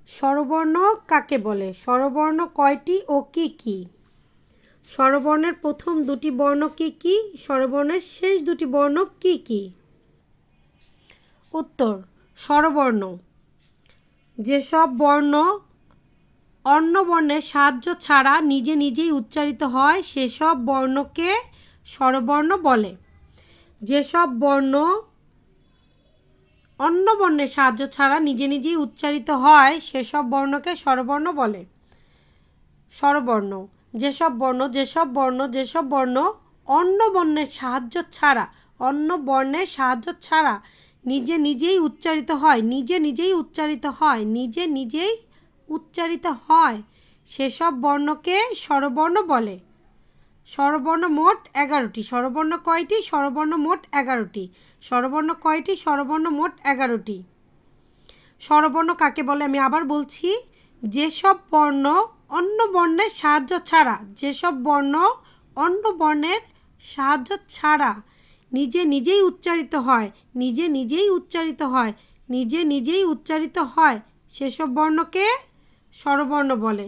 স্বরবর্ণ কাকে বলে? স্বরবর্ণ কয়টি ও কি কি? স্বরবর্ণের প্রথম দুটি বর্ণ কি কি? স্বরবর্ণের শেষ দুটি বর্ণ কি কি? উত্তর, স্বরবর্ণ যেসব বর্ণ অন্য বর্ণের সাহায্য ছাড়া নিজে নিজেই উচ্চারিত হয় সেসব বর্ণকে স্বরবর্ণ বলে। যেসব বর্ণ অন্য বর্ণের সাহায্য ছাড়া নিজে নিজেই উচ্চারিত হয় সেসব বর্ণকে স্বরবর্ণ বলে। স্বরবর্ণ যেসব বর্ণ অন্য বর্ণের সাহায্য ছাড়া নিজে নিজেই উচ্চারিত হয় সেসব বর্ণকে স্বরবর্ণ বলে। স্বরবর্ণ মোট 11টি। স্বরবর্ণ কয়টি? স্বরবর্ণ মোট 11টি। স্বরবর্ণ কয়টি? স্বরবর্ণ মোট 11টি। স্বরবর্ণ কাকে বলে? আমি আবার বলছি, যেসব বর্ণ অন্য বর্ণের সাহায্য ছাড়া নিজে নিজেই উচ্চারিত হয় সেসব বর্ণকে স্বরবর্ণ বলে।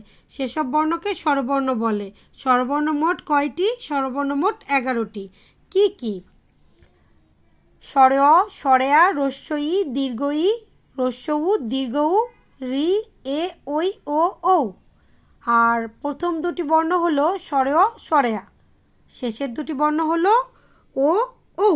স্বরবর্ণ মোট কয়টি? স্বরবর্ণ মোট 11টি। কি কি? স্বর, স্বরেয়া, হ্রস্ব ই, দীর্ঘ ই, হ্রস্ব উ, দীর্ঘ উ, রি, এ, ওই, ও, ঔ। আর প্রথম দুটি বর্ণ হলো স্বরেয়, স্বরেয়া। শেষের দুটি বর্ণ হলো ও, ঔ।